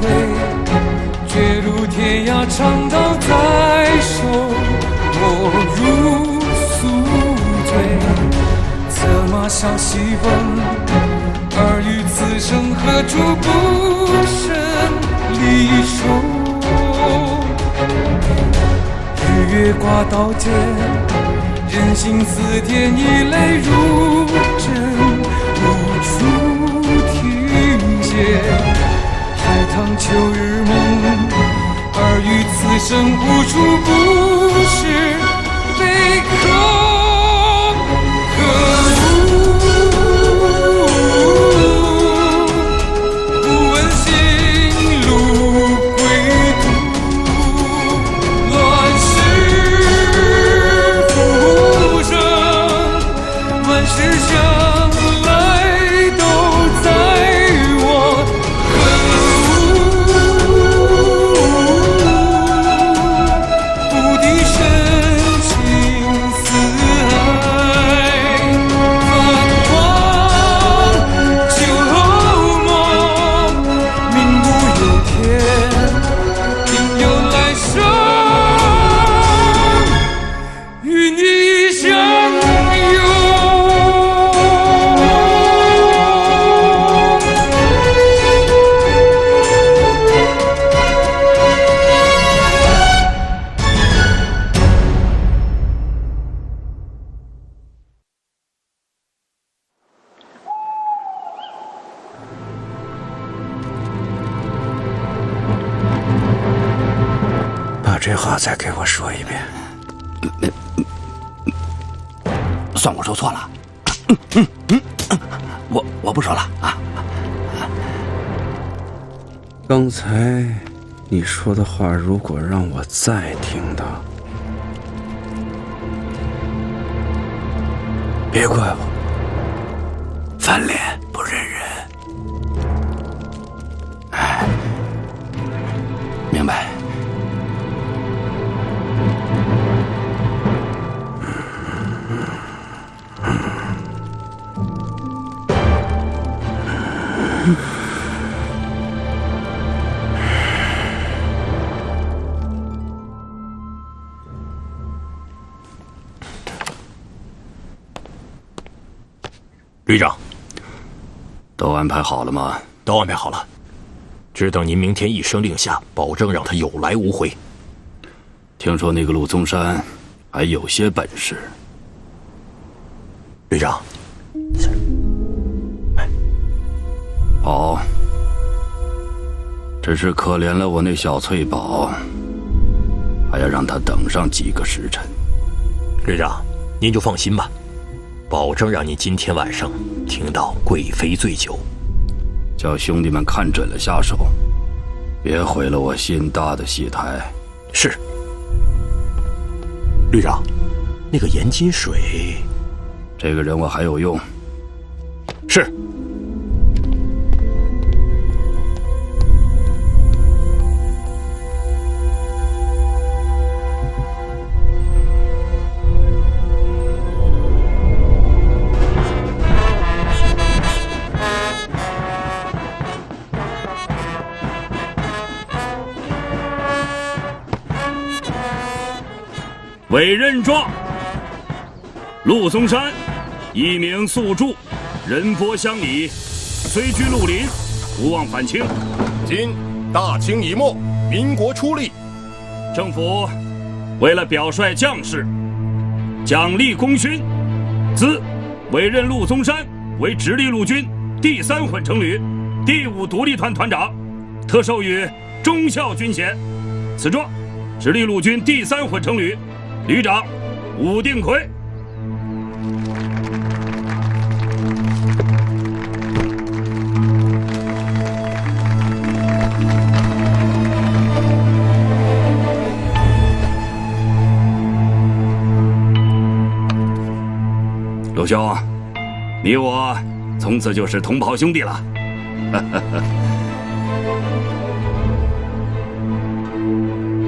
回，决如天涯长刀在手，我如宿醉。策马笑西风，儿与此生何处不胜离愁。日月挂刀尖，人心似铁，一泪如针，无处停歇。海棠秋日梦，儿与此生无处不是悲空。不问行路归途，乱世浮生，万事相来都在我恨无，不敌深情似海，繁华旧梦，命不由天，定有来生，与你相拥。把这话再给我说一遍。算我说错了，我不说了啊。刚才你说的话，如果让我再听到，别怪我翻脸不认人。哎，明白。旅长，都安排好了吗？都安排好了，只等您明天一声令下，保证让他有来无回。听说那个陆宗山还有些本事。旅长，好，只是可怜了我那小翠宝，还要让他等上几个时辰。旅长，您就放心吧，保证让您今天晚上听到贵妃醉酒。叫兄弟们看准了下手，别毁了我新搭的戏台。是。旅长，那个盐金水，这个人我还有用。是。委任状：陆宗山，一名宿住，仁波乡里，虽居绿林，无望返清。今大清已没，民国初立，政府为了表率将士，奖励功勋，兹委任陆宗山为直隶陆军第3混成旅第5独立团团长，特授予忠孝军衔。此状，直隶陆军第3混成旅旅长武定奎。陆兄，你我从此就是同袍兄弟了。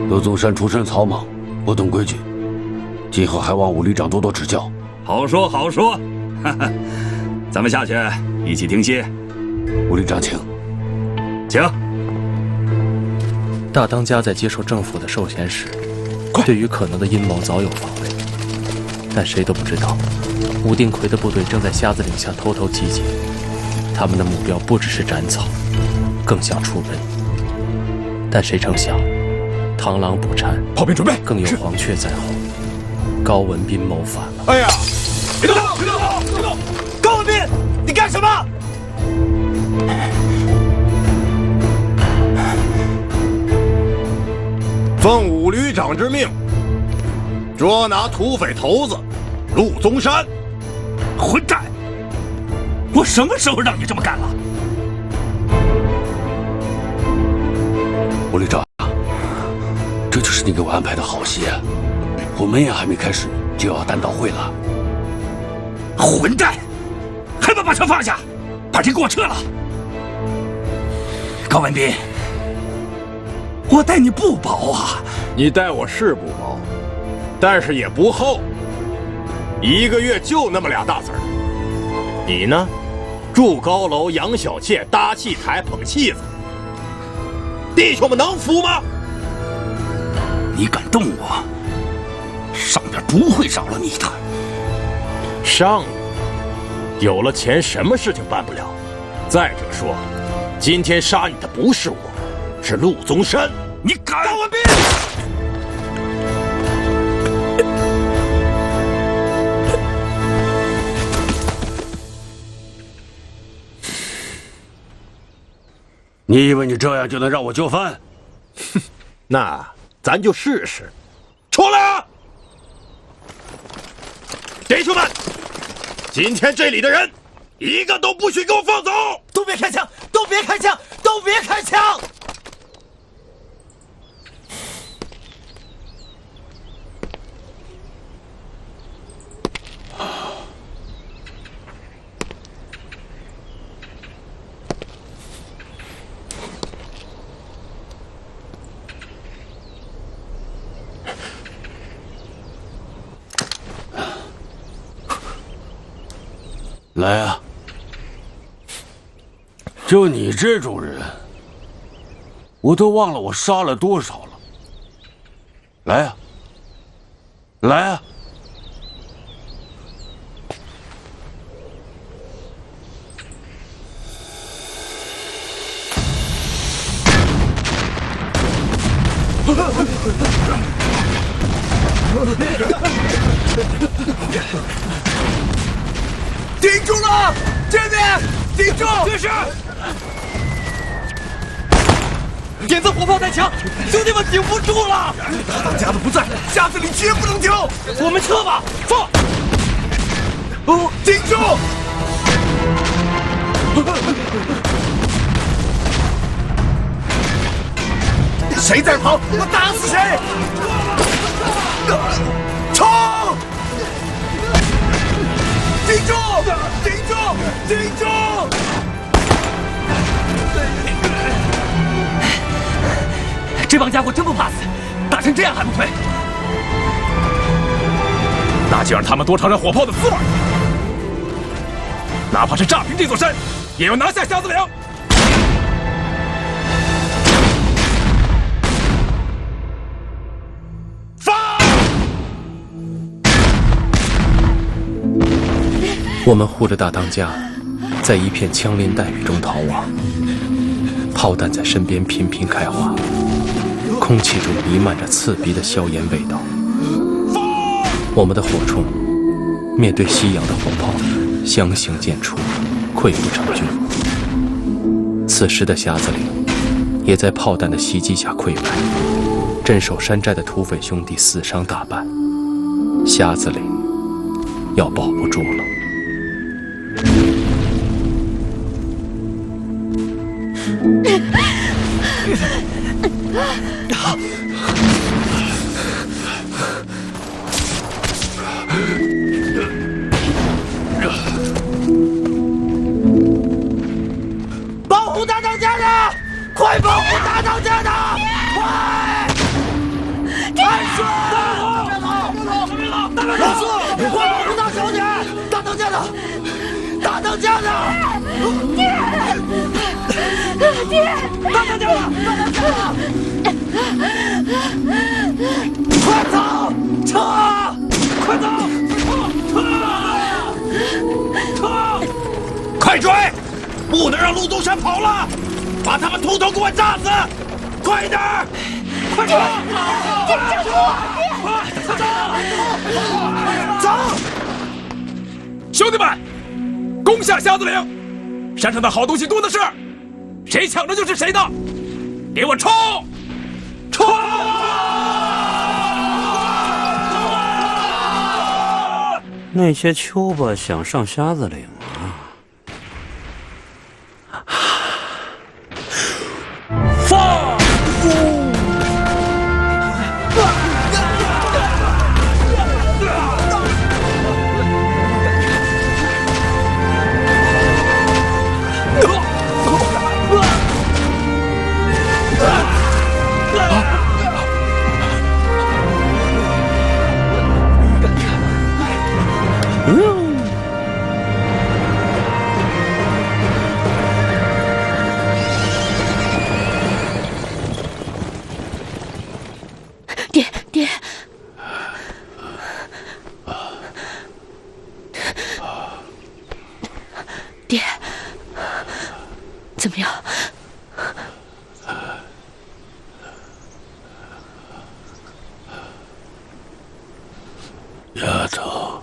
陆宗山出身草莽，不懂规矩，今后还望武旅长多多指教。好说好说，咱们下去一起听戏。武旅长请。请。大当家在接受政府的授衔时，对于可能的阴谋早有防备，但谁都不知道，武定奎的部队正在瞎子岭下偷偷集结，他们的目标不只是斩草，更想出人。但谁成想，螳螂捕蝉，炮兵准备，更有黄雀在后。高文斌谋反了！哎呀，别动！别动！别动！高文斌，你干什么？奉武旅长之命，捉拿土匪头子陆宗山。混蛋！我什么时候让你这么干了？武旅长，这就是你给我安排的好戏啊！我们也还没开始，就要单刀会了。混蛋！还不把车放下，把人给我撤了！高文斌，我待你不薄啊！你待我是不薄，但是也不厚。1个月就那么2大字儿。你呢，筑高楼、养小妾、搭戏台、捧戏子，弟兄们能服吗？你敢动我，上边不会饶了你的。上有了钱，什么事情办不了？再者说，今天杀你的不是我，是陆宗山。你敢！高文斌！你以为你这样就能让我就范？哼，那咱就试试。出来啊！弟兄们，今天这里的人，一个都不许给我放走！都别开枪！都别开枪！都别开枪！来啊！就你这种人，我都忘了我杀了多少了。来啊！来啊！顶住了！这边顶住！这是点子火炮太强，兄弟们顶不住了！大当家的不在，瞎子岭绝不能丢！我们撤吧！放！哦，顶住！谁在跑，我打死谁！冲！顶住！顶住！顶住！这帮家伙真不怕死，打成这样还不退？那就让他们多尝尝火炮的滋味，哪怕是炸平这座山，也要拿下瞎子岭！我们护着大当家，在一片枪林弹雨中逃亡。炮弹在身边频频开花，空气中弥漫着刺鼻的硝烟味道。我们的火铳面对西洋的火炮，相形见绌，溃不成军。此时的瞎子岭也在炮弹的袭击下溃败，镇守山寨的土匪兄弟死伤大半，瞎子岭要保不住了。保护大当家的，快保护大当家的，快！安顺，别跑！别跑！老四，快保护大小姐，大当家的，大当家的，爹，爹，大当家的，大当家的。不能让陆宗山跑了，把他们统统给我炸死！快点儿，快点！爹，站住！走！兄弟们，攻下匣子岭！山上的好东西多的是，谁抢着就是谁的！给我冲！冲！那些丘巴想上匣子岭啊！放！爹，爹，怎么样？丫头，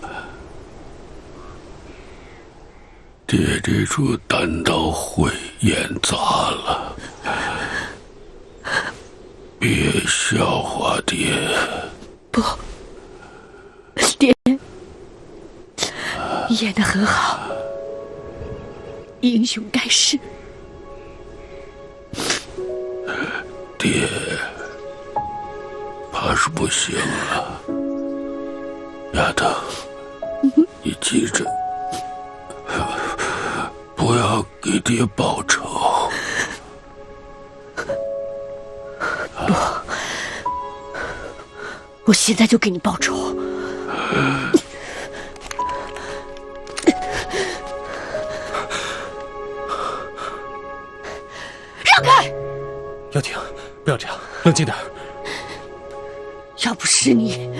爹这处弹道会演砸了，别笑话爹。不，爹，演得很好，英雄盖世。爹，怕是不行了。丫头，你记着，不要给爹报仇。不，我现在就给你报仇。让开！妖婷，不要这样，冷静点。要不是你，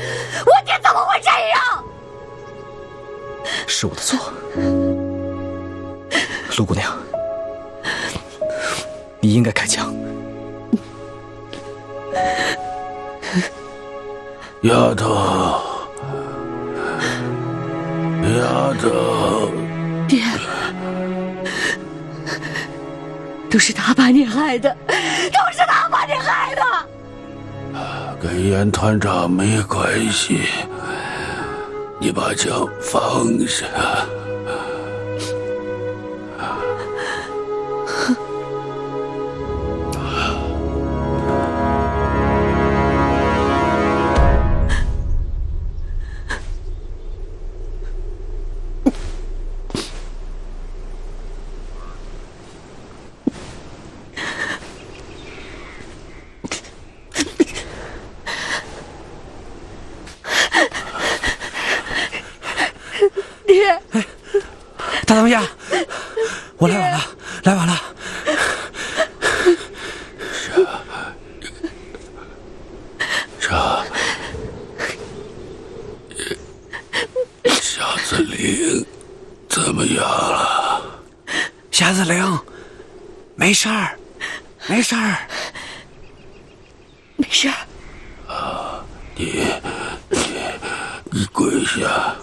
我爹怎么会这样？是我的错，陆姑娘，你应该开枪。丫头，丫头，爹，都是他把你害的，都是他把你害的。跟严团长没关系，你把枪放下。大当家，我来晚了，来晚了。匣子岭怎么样了？匣子岭，没事儿，没事儿，没事儿。啊，你跪下。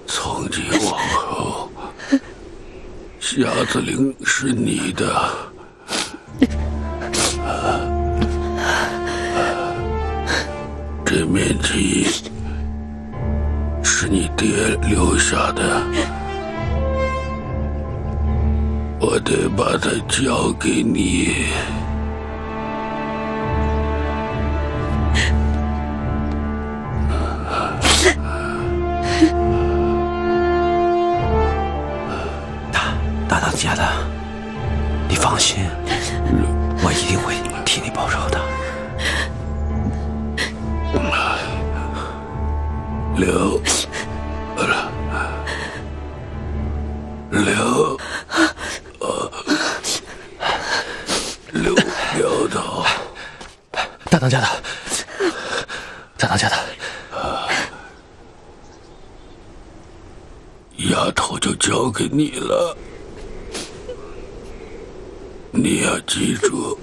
从今往后，匣子岭是你的。这面旗是你爹留下的，我得把它交给你。大当家的，你放心，我一定会替你报仇的。刘大当家的，大当家的，丫头就交给你了。你要记住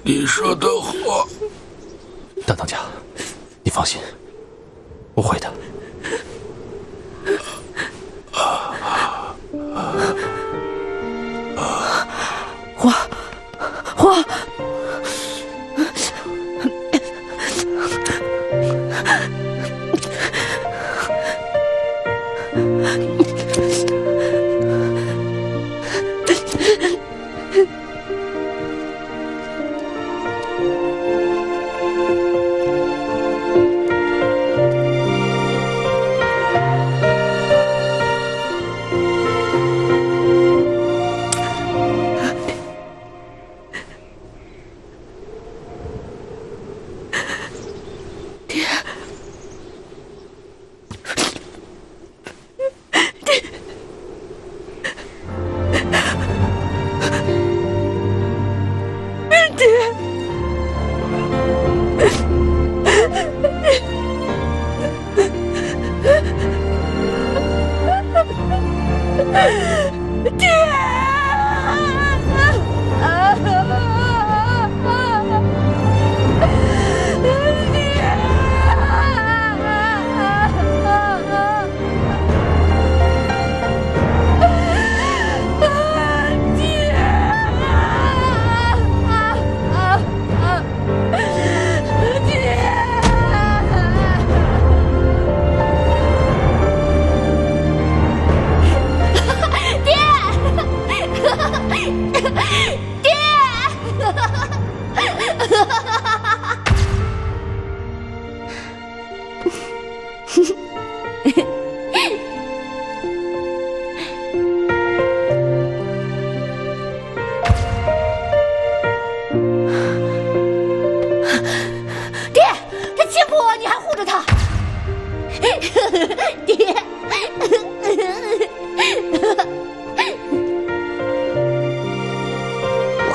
你说的话。大当家，你放心，我会的。花。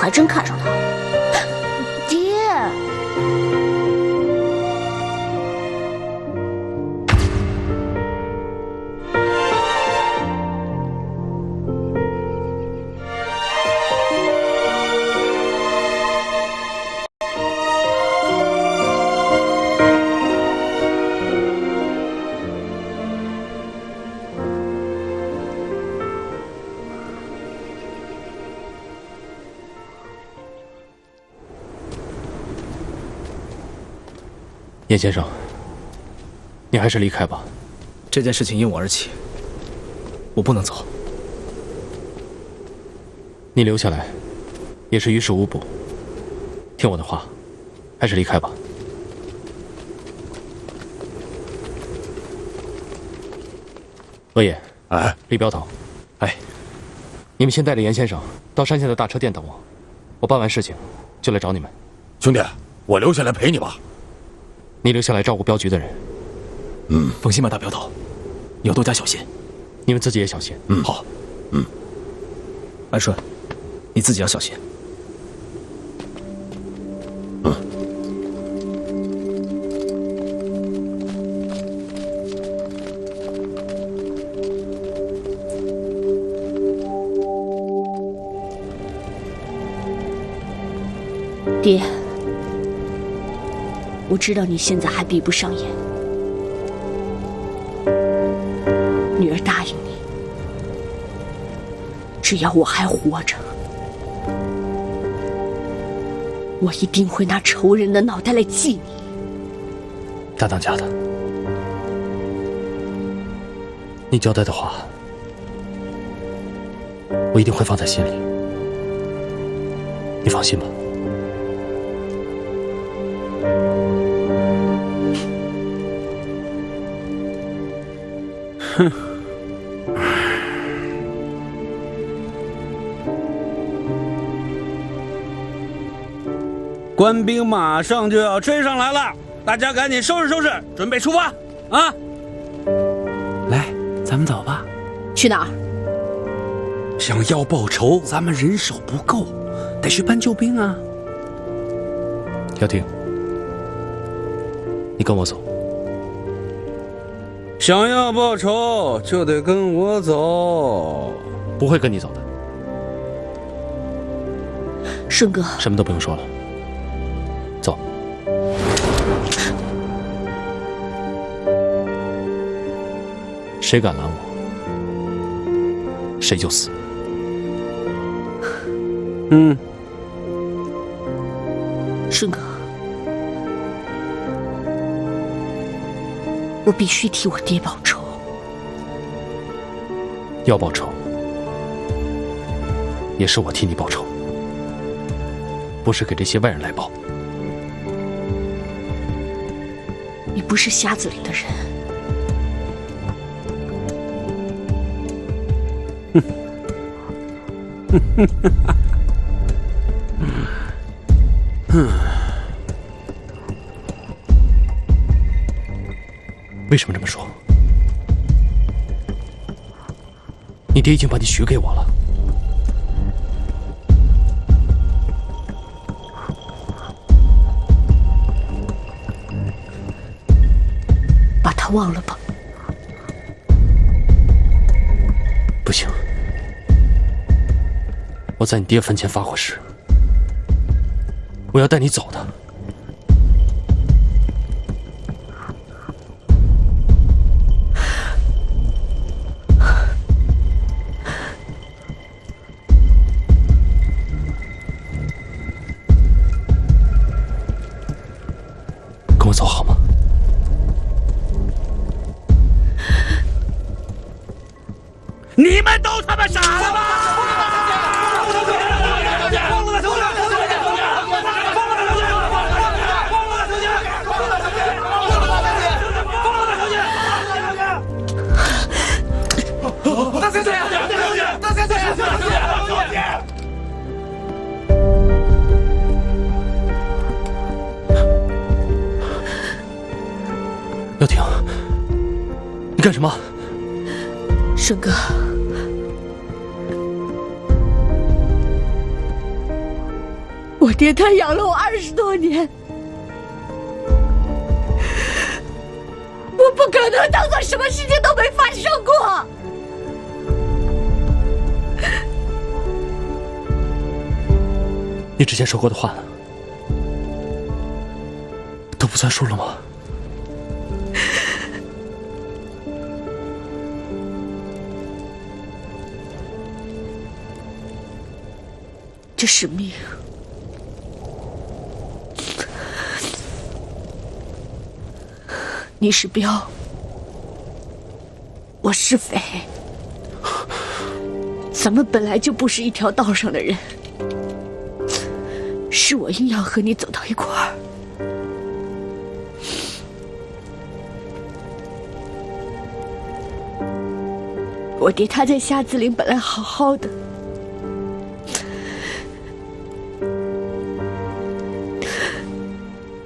还真看上他了，爹。叶先生，你还是离开吧。这件事情因我而起，我不能走。你留下来，也是于事无补。听我的话，还是离开吧。额爷，哎，李镖头，哎，你们先带着严先生到山下的大车店等我，我办完事情就来找你们。兄弟，我留下来陪你吧。你留下来照顾镖局的人。放心吧，大镖头，你要多加小心。你们自己也小心。好。安顺，你自己要小心。爹，我知道你现在还闭不上眼，女儿答应你，只要我还活着，我一定会拿仇人的脑袋来祭你。大当家的，你交代的话，我一定会放在心里，你放心吧。哼，官兵马上就要追上来了，大家赶紧收拾收拾，准备出发啊！来，咱们走吧。去哪儿？想要报仇，咱们人手不够，得去搬救兵啊。小婷，你跟我走。想要报仇就得跟我走。不会跟你走的。顺哥，什么都不用说了，走。谁敢拦我，谁就死。顺哥，我必须替我爹报仇。要报仇，也是我替你报仇，不是给这些外人来报。你不是匣子里的人。为什么这么说？你爹已经把你许给我了。把他忘了吧。不行，我在你爹坟前发过誓，我要带你走的。跟我走好吗？你们都他妈傻了吗？耀廷，你干什么？顺哥，我爹他养了我20多年，我不可能当做什么事情都没发生过。你之前说过的话都不算数了吗？这是命，你是镖，我是匪，咱们本来就不是一条道上的人，是我硬要和你走到一块儿。我爹他在匣子岭本来好好的，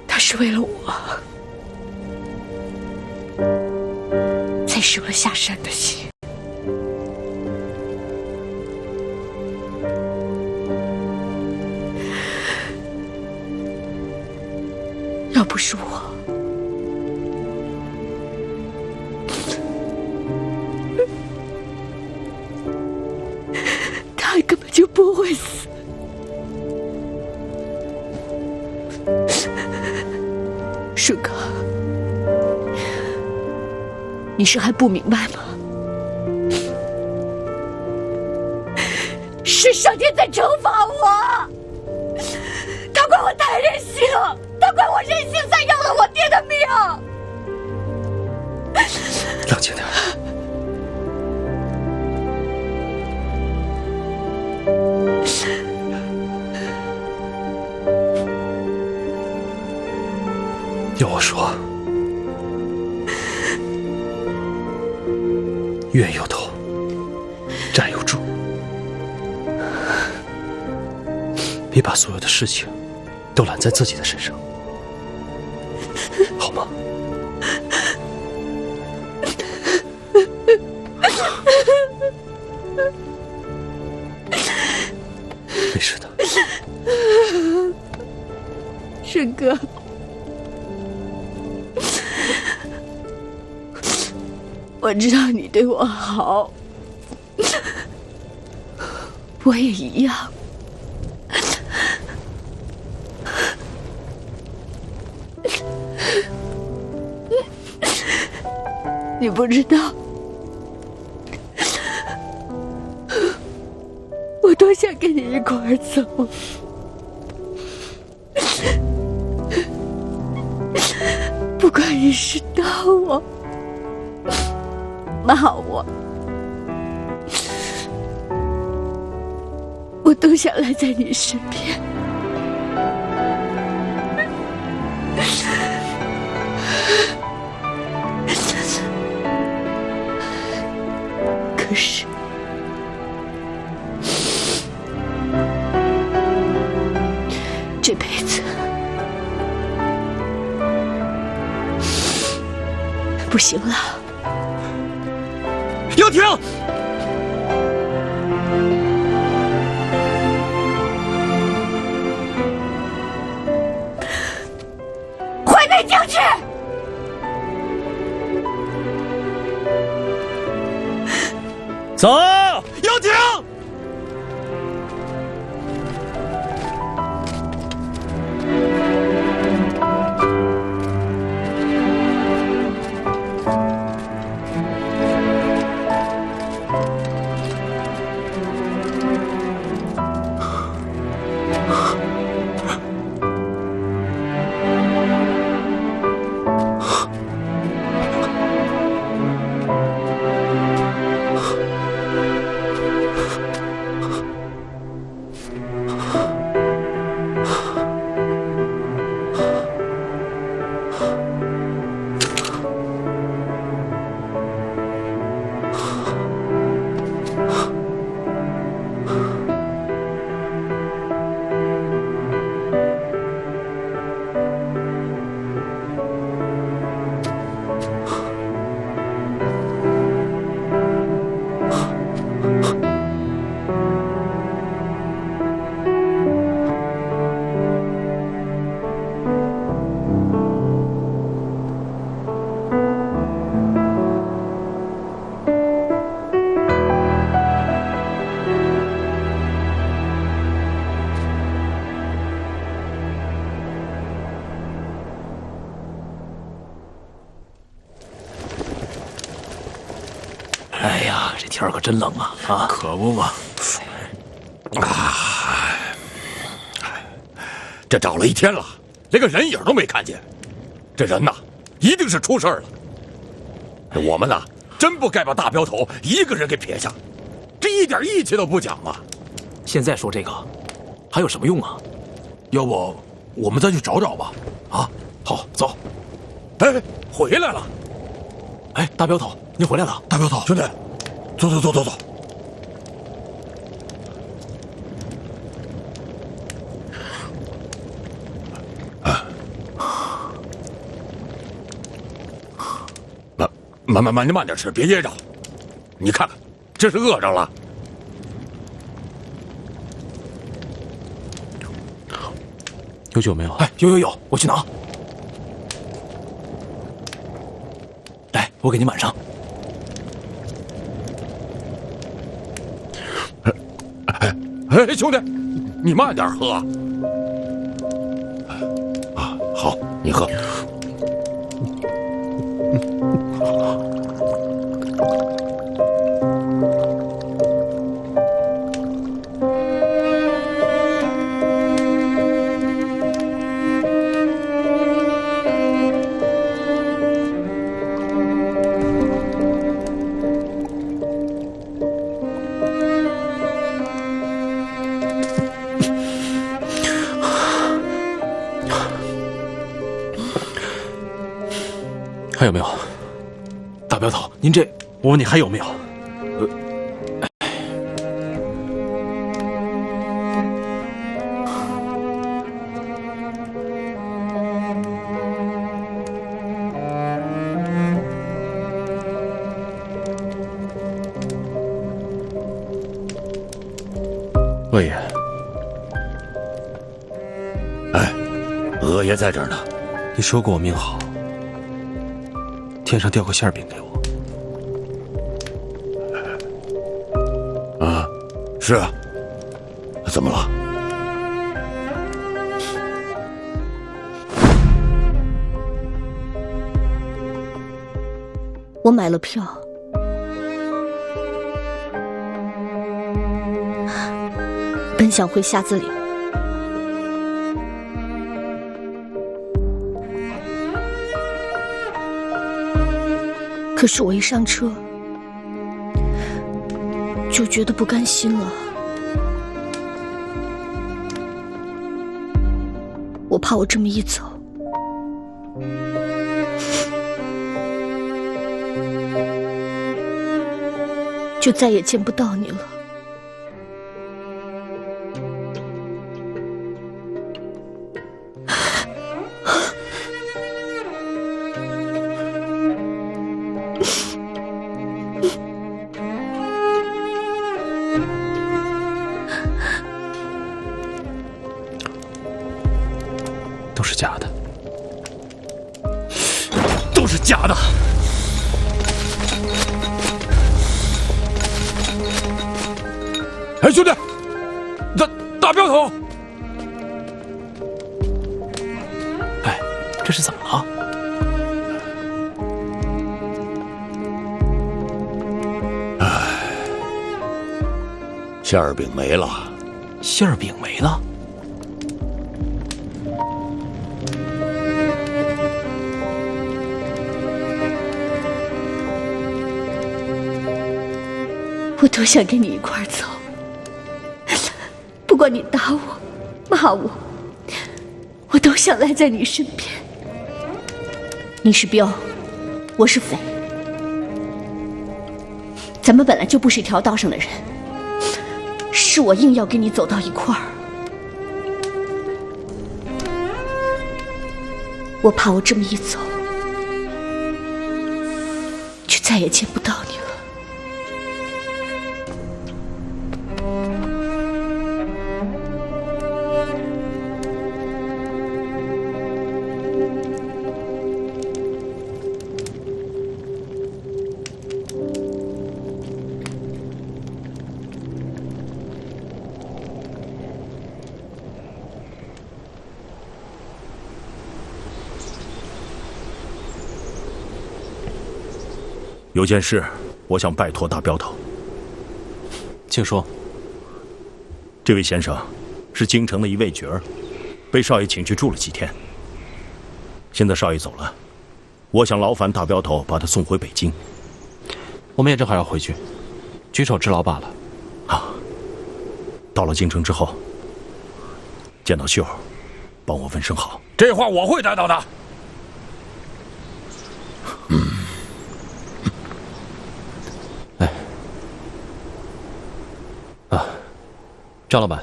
他是为了我才生了下山的心。要不是我，他根本就不会死。顺哥，你是还不明白吗？是上天在惩罚我，他怪我太任性，他怪我任性才要了我爹的命。冷静点。要我说，冤有头，债有主，别把所有的事情都揽在自己的身上，好吗？没事的，顺哥，我知道你对我好，我也一样。你不知道，我多想跟你一块儿走。不管你是打我、骂我，我都想赖在你身边。可是，这辈子不行了。要停！回北京去！走！要停！哎呀，这天可真冷啊！啊，可不嘛。这找了一天了，连个人影都没看见。这人呐，一定是出事儿了。我们呐，真不该把大镖头一个人给撇下，这一点义气都不讲啊！现在说这个，还有什么用啊？要不我们再去找找吧？啊，好，走。哎，回来了！哎，大镖头，你回来了！大镖头，兄弟，走走走走走。慢点吃，别噎着。你看看，这是饿着了。有酒没有？哎，有，我去拿。来，我给你满上。哎，兄弟，你慢点喝。啊，好，你喝。还有没有？大镖头，您这……我问你还有没有？鄂爷，哎，鄂爷在这儿呢。你说过我命好，天上掉个馅饼给我。是啊，怎么了？我买了票，本想回匣子岭，可是我一上车就觉得不甘心了。我怕我这么一走，就再也见不到你了。都是假的，都是假的。哎，兄弟，大镖头！哎，这是怎么了？哎，馅儿饼没了。馅儿饼没了？我多想跟你一块儿走，不管你打我、骂我，我都想赖在你身边。你是镖，我是匪，咱们本来就不是一条道上的人，是我硬要跟你走到一块儿。我怕我这么一走，就再也见不到你了。有件事，我想拜托大镖头。请说。这位先生是京城的一位角儿，被少爷请去住了几天。现在少爷走了，我想劳烦大镖头把他送回北京。我们也正好要回去，举手之劳罢了。啊，到了京城之后，见到秀儿，帮我问声好。这话我会带到的。赵老板，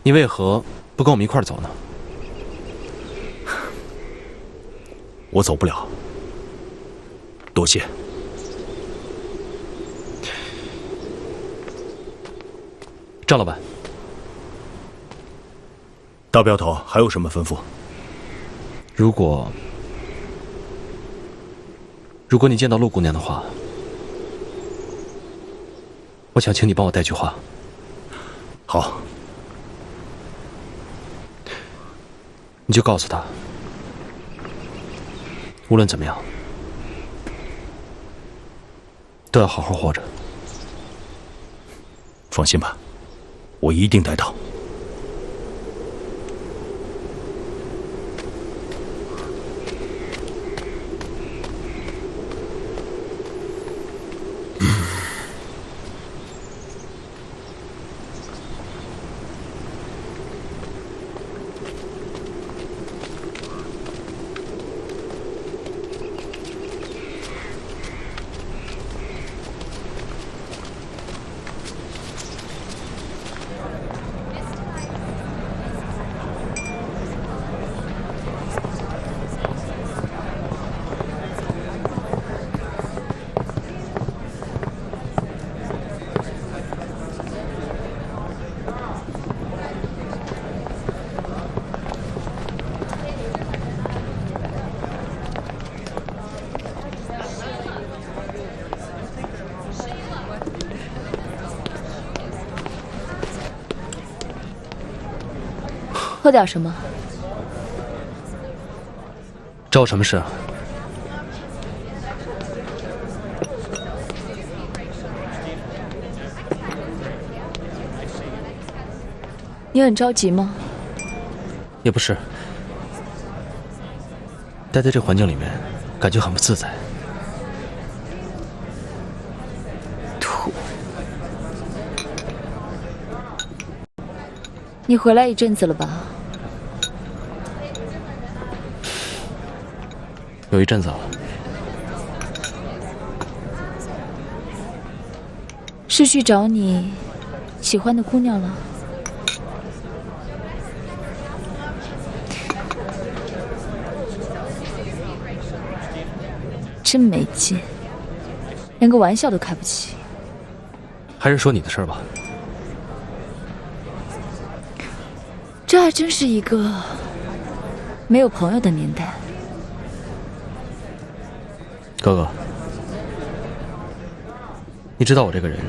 你为何不跟我们一块儿走呢？我走不了，多谢。赵老板，大镖头还有什么吩咐？如果你见到陆姑娘的话，我想请你帮我带句话。好，你就告诉他，无论怎么样，都要好好活着。放心吧，我一定带到。喝点什么？找我什么事啊？你很着急吗？也不是，待在这环境里面，感觉很不自在。土。你回来一阵子了吧？有一阵子了。是去找你喜欢的姑娘了？真没劲，连个玩笑都开不起。还是说你的事儿吧。这还真是一个没有朋友的年代。哥哥，你知道我这个人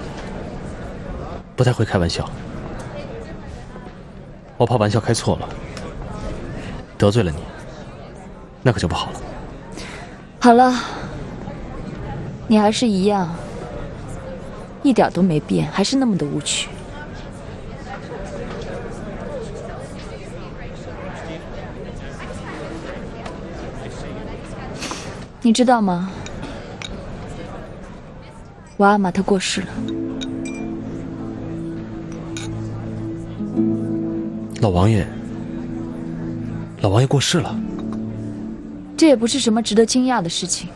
不太会开玩笑，我怕玩笑开错了，得罪了你，那可就不好了。好了，你还是一样，一点都没变，还是那么的无趣。你知道吗？我阿玛她过世了。老王爷过世了。这也不是什么值得惊讶的事情。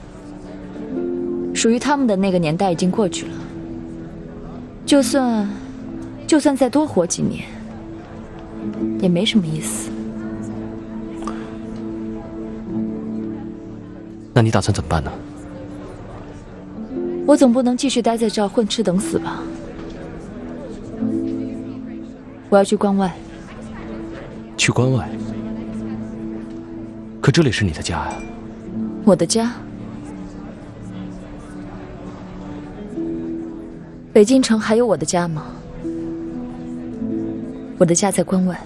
属于他们的那个年代已经过去了，就算再多活几年，也没什么意思。那你打算怎么办呢？我总不能继续待在这儿混吃等死吧？我要去关外。去关外？可这里是你的家呀。我的家？北京城还有我的家吗？我的家在关外。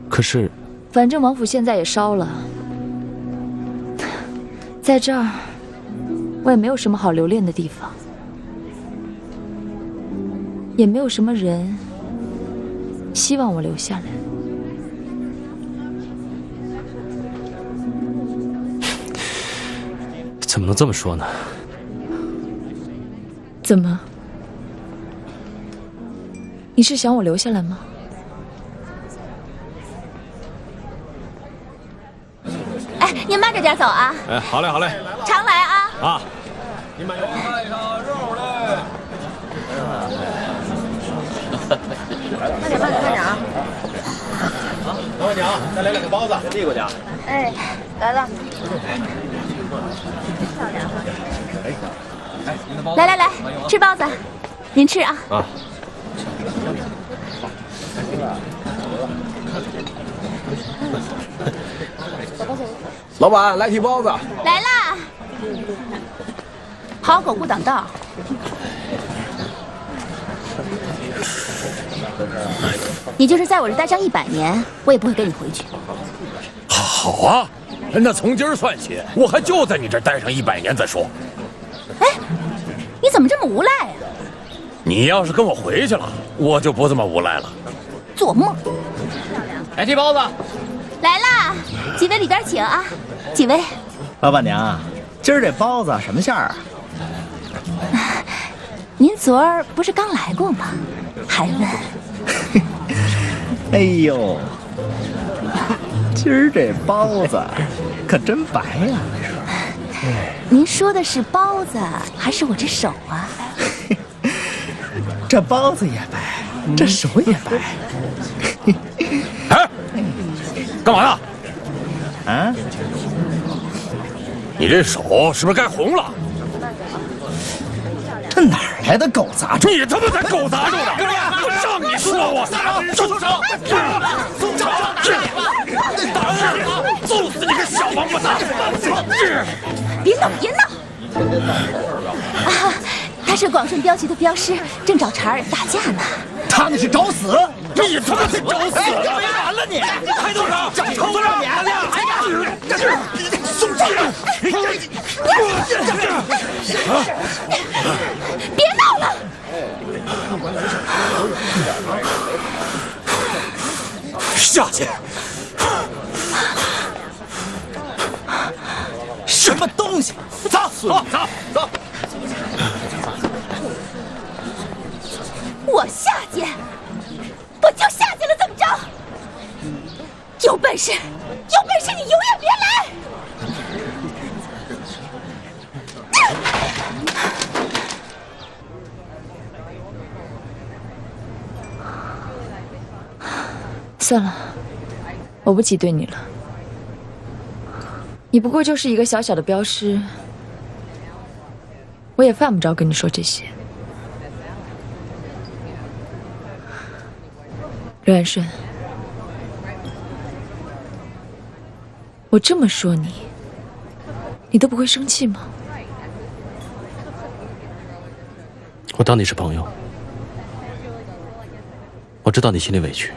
可是，反正王府现在也烧了，在这儿我也没有什么好留恋的地方，也没有什么人希望我留下来。怎么能这么说呢？怎么？你是想我留下来吗？哎，您慢着点走啊！哎，好嘞，好嘞，常来啊！啊，你买菜上肉嘞！慢点啊！老板娘，再来2个包子，递过去啊。哎，来了。来，吃包子，您吃啊。啊。老板，来屉包子。来啦！好狗不挡道。你就是在我这待上100年，我也不会跟你回去。好啊，那从今儿算起，我还就在你这儿待上100年再说。哎，你怎么这么无赖啊？你要是跟我回去了，我就不这么无赖了。做梦！来屉包子。来啦，几位里边请啊！几位。老板娘，今儿这包子什么馅儿啊？您昨儿不是刚来过吗？还问？哎呦，今儿这包子可真白呀！您说的是包子还是我这手啊？这包子也白，这手也白。哎，干嘛呢？啊？你这手是不是该红了？这哪儿来的狗杂种？你他妈才狗杂种呢！我让你说我，住手！揍死你个小王八蛋！别闹！啊，他是广顺镖局的镖师，正找茬儿打架呢。他那是找死！你他妈是找死！没完了你！开多少？找抽了你！哎呀，松手！别闹了！下去！什么东西？走走走走！我下去，我就下去了，怎么着？有本事，你永远别来！算了，我不挤兑你了。你不过就是一个小小的镖师，我也犯不着跟你说这些。刘元顺，我这么说你，你都不会生气吗？我当你是朋友，我知道你心里委屈。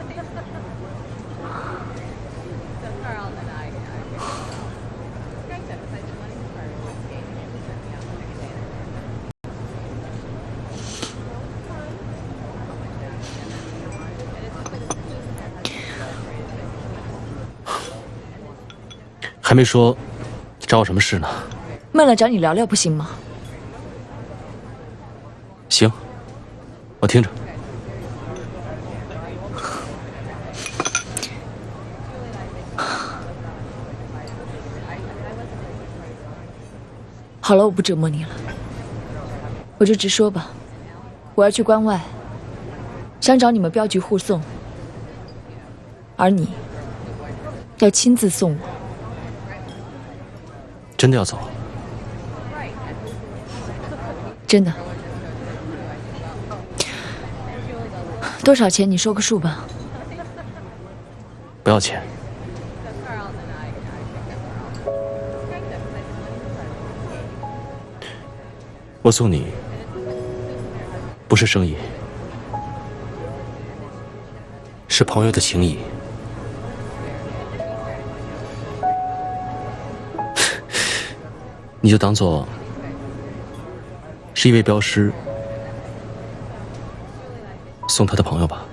还没说找我什么事呢？闷了找你聊聊不行吗？行，我听着。好了，我不折磨你了，我就直说吧。我要去关外，想找你们镖局护送，而你要亲自送我。真的要走？真的。多少钱？你说个数吧。不要钱。我送你，不是生意，是朋友的情谊。你就当做是一位镖师送他的朋友吧。